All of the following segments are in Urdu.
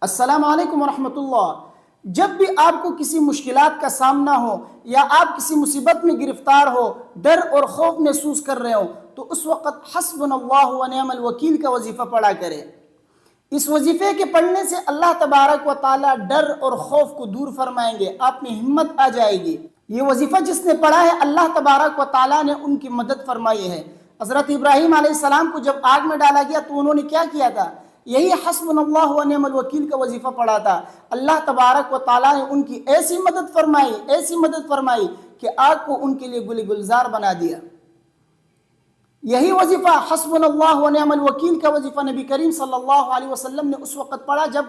السلام علیکم ورحمۃ اللہ۔ جب بھی آپ کو کسی مشکلات کا سامنا ہو یا آپ کسی مصیبت میں گرفتار ہو، ڈر اور خوف محسوس کر رہے ہو، تو اس وقت حسبنا اللہ و نعم الوکیل کا وظیفہ پڑھا کرے۔ اس وظیفے کے پڑھنے سے اللہ تبارک و تعالیٰ ڈر اور خوف کو دور فرمائیں گے، آپ میں ہمت آ جائے گی۔ یہ وظیفہ جس نے پڑھا ہے اللہ تبارک و تعالیٰ نے ان کی مدد فرمائی ہے۔ حضرت ابراہیم علیہ السلام کو جب آگ میں ڈالا گیا تو انہوں نے کیا کیا تھا؟ یہی حسبنا اللہ و نعم الوکیل کا وظیفہ پڑھا تھا۔ اللہ تبارک و تعالیٰ نے ان کی ایسی مدد فرمائی کہ آگ کو ان کے لیے گل گلزار بنا دیا۔ یہی وظیفہ حسبنا اللہ و نعم الوکیل کا وظیفہ نبی کریم صلی اللہ علیہ وسلم نے اس وقت پڑھا جب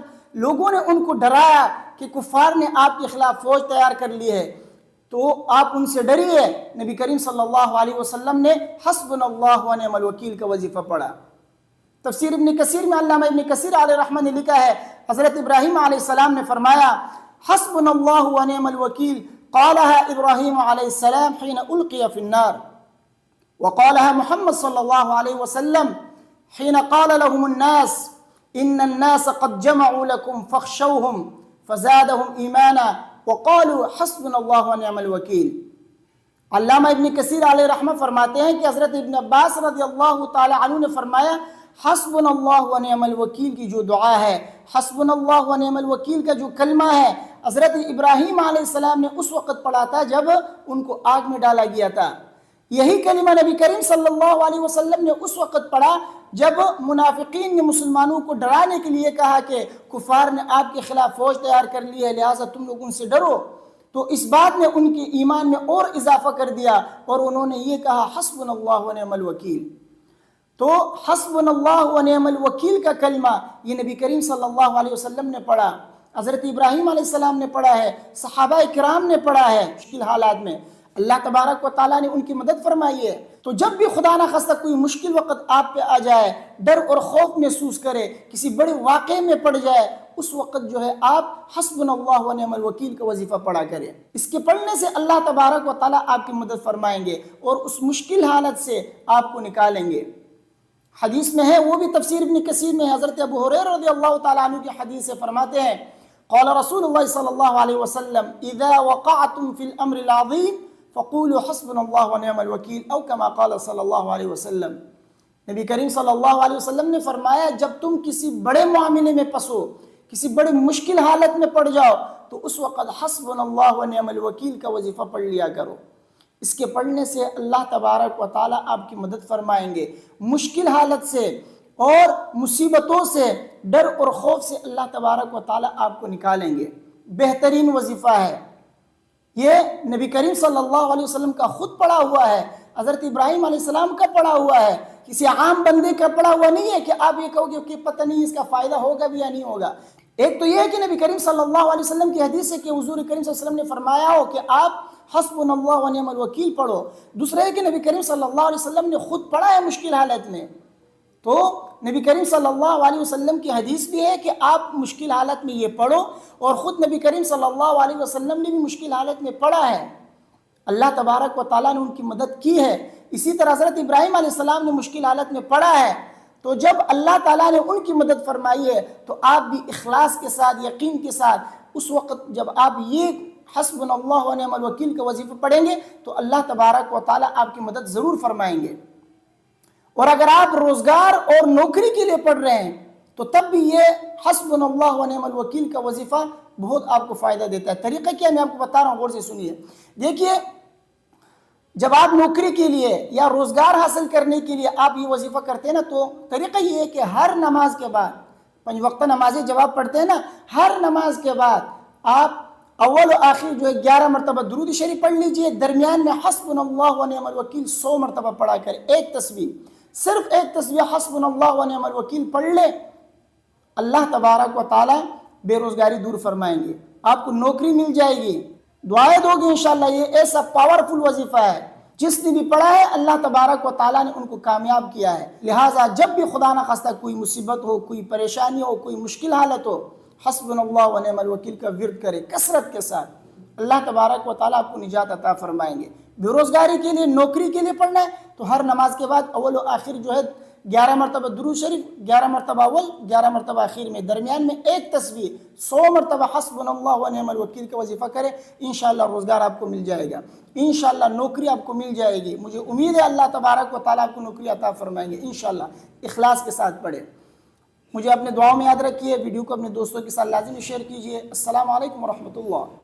لوگوں نے ان کو ڈرایا کہ کفار نے آپ کے خلاف فوج تیار کر لی ہے، تو آپ ان سے ڈریے۔ نبی کریم صلی اللہ علیہ وسلم نے حسبنا اللہ و نعم الوکیل کا وظیفہ پڑھا۔ تفسیر ابن کثیر میں علامہ ابن کثیر علیہ رحمہ نے لکھا ہے، حضرت ابراہیم علیہ السلام نے فرمایا حسبنا اللہ و نعم الوکیل قالها ابراہیم علیہ السلام حين القی فی النار، وقالها محمد صلی اللہ علیہ وسلم حين قال لهم الناس ان الناس قد جمعوا لكم فاخشوهم فزادهم ایمانا وقالوا حسبنا اللہ و نعم الوکیل۔ علامہ ابن کثیر علیہ رحمہ فرماتے ہیں کہ حضرت ابن عباس رضی اللہ تعالی عنہ نے فرمایا حسبنا اللہ و نعم الوکیل کی جو دعا ہے، حسبنا اللہ و نعم الوکیل کا جو کلمہ ہے، حضرت ابراہیم علیہ السلام نے اس وقت پڑھا تھا جب ان کو آگ میں ڈالا گیا تھا۔ یہی کلمہ نبی کریم صلی اللہ علیہ وسلم نے اس وقت پڑھا جب منافقین نے مسلمانوں کو ڈرانے کے لیے کہا کہ کفار نے آپ کے خلاف فوج تیار کر لی ہے، لہٰذا تم لوگ ان سے ڈرو۔ تو اس بات نے ان کے ایمان میں اور اضافہ کر دیا اور انہوں نے یہ کہا حسبنا اللہ و نعم الوکیل۔ تو حسبنا اللہ و نعم الوکیل کا کلمہ یہ نبی کریم صلی اللہ علیہ وسلم نے پڑھا، حضرت ابراہیم علیہ السلام نے پڑھا ہے، صحابہ کرام نے پڑھا ہے۔ مشکل حالات میں اللہ تبارک و تعالیٰ نے ان کی مدد فرمائی ہے۔ تو جب بھی خدا نخواستہ کوئی مشکل وقت آپ پہ آ جائے، ڈر اور خوف محسوس کرے، کسی بڑے واقعے میں پڑ جائے، اس وقت جو ہے آپ حسبنا اللہ و نعم الوکیل کا وظیفہ پڑھا کریں۔ اس کے پڑھنے سے اللہ تبارک و تعالیٰ آپ کی مدد فرمائیں گے اور اس مشکل حالت سے آپ کو نکالیں گے۔ حدیث میں ہے، وہ بھی تفسیر ابن کثیر میں ہے، حضرت ابو ہریرہ رضی اللہ تعالیٰ عنہ کی حدیث سے فرماتے ہیں قال رسول اللہ صلی اللہ علیہ وسلم اذا وقعتم فی الامر العظیم فقولوا حسبنا اللہ و نعم الوکیل او کما قال صلی اللہ علیہ وسلم۔ نبی کریم صلی اللہ علیہ وسلم نے فرمایا جب تم کسی بڑے معاملے میں پھنسو، کسی بڑے مشکل حالت میں پڑ جاؤ، تو اس وقت حسبنا اللہ و نعم الوکیل کا وظیفہ پڑھ لیا کرو۔ اس کے پڑھنے سے اللہ تبارک و تعالیٰ آپ کی مدد فرمائیں گے، مشکل حالت سے اور مصیبتوں سے، ڈر اور خوف سے اللہ تبارک و تعالیٰ آپ کو نکالیں گے۔ بہترین وظیفہ ہے یہ، نبی کریم صلی اللہ علیہ وسلم کا خود پڑھا ہوا ہے، حضرت ابراہیم علیہ السلام کا پڑھا ہوا ہے، کسی عام بندے کا پڑھا ہوا نہیں ہے کہ آپ یہ کہو گے کہ پتہ نہیں اس کا فائدہ ہوگا بھی یا نہیں ہوگا۔ ایک تو یہ ہے کہ نبی کریم صلی اللہ علیہ وسلم کی حدیث ہے کہ حضور کریم صلی اللہ علیہ وسلم نے فرمایا ہو کہ آپ حسبنا اللہ و نعم الوکیل پڑھو۔ دوسرا ہے کہ نبی کریم صلی اللہ علیہ وسلم نے خود پڑھا ہے مشکل حالت میں، تو نبی کریم صلی اللہ علیہ وسلم کی حدیث بھی ہے کہ آپ مشکل حالت میں یہ پڑھو، اور خود نبی کریم صلی اللہ علیہ وسلم نے بھی مشکل حالت میں پڑھا ہے۔ اللہ تبارک و تعالیٰ نے ان کی مدد کی ہے۔ اسی طرح حضرت ابراہیم علیہ السلام نے مشکل حالت میں پڑھا ہے، تو جب اللہ تعالیٰ نے ان کی مدد فرمائی ہے تو آپ بھی اخلاص کے ساتھ، یقین کے ساتھ، اس وقت جب آپ یہ حسبنا اللہ و نعم الوکیل کا وظیفہ پڑھیں گے تو اللہ تبارک و تعالیٰ آپ کی مدد ضرور فرمائیں گے۔ اور اگر آپ روزگار اور نوکری کے لیے پڑھ رہے ہیں تو تب بھی یہ حسبنا اللہ و نعم الوکیل کا وظیفہ بہت آپ کو فائدہ دیتا ہے۔ طریقہ کیا میں آپ کو بتا رہا ہوں، غور سے سنیے۔ دیکھیے، جب آپ نوکری کے لیے یا روزگار حاصل کرنے کے لیے آپ یہ وظیفہ کرتے ہیں نا، تو طریقہ یہ ہے کہ ہر نماز کے بعد، 5 وقتہ نمازیں جب آپ پڑھتے ہیں نا، ہر نماز کے بعد آپ اول و آخر جو ہے 11 مرتبہ درود شریف پڑھ لیجئے، درمیان میں حسبنا اللہ و نعم الوکیل 100 مرتبہ پڑھا کریں۔ ایک تسبیح، صرف ایک تسبیح حسبنا اللہ و نعم الوکیل پڑھ لیں، اللہ تبارک و تعالیٰ بے روزگاری دور فرمائیں گے، آپ کو نوکری مل جائے گی، دعائیں دو گے انشاءاللہ۔ یہ ایسا پاورفل وظیفہ ہے، جس نے بھی پڑھا ہے اللہ تبارک و تعالیٰ نے ان کو کامیاب کیا ہے۔ لہٰذا جب بھی خدا نخواستہ کوئی مصیبت ہو، کوئی پریشانی ہو، کوئی مشکل حالت ہو، حسبنا اللہ و نعم الوکیل کا ورد کرے کثرت کے ساتھ، اللہ تبارک و تعالیٰ آپ کو نجات عطا فرمائیں گے۔ بے روزگاری کے لیے، نوکری کے لیے پڑھنا ہے تو ہر نماز کے بعد اول و آخر جو ہے 11 مرتبہ درود شریف، 11 مرتبہ اول، 11 مرتبہ آخر میں، درمیان میں ایک تسبیح، 100 مرتبہ حسبنا اللہ و نعم الوکیل کا وظیفہ کریں، انشاءاللہ روزگار آپ کو مل جائے گا، انشاءاللہ نوکری آپ کو مل جائے گی، مجھے امید ہے اللہ تبارک و تعالیٰ آپ کو نوکری عطا فرمائیں گے انشاءاللہ۔ اخلاص کے ساتھ پڑھیں۔ مجھے اپنے دعاؤں میں یاد رکھیے، ویڈیو کو اپنے دوستوں کے ساتھ لازمی شیئر کیجیے۔ السلام علیکم ورحمۃ اللہ۔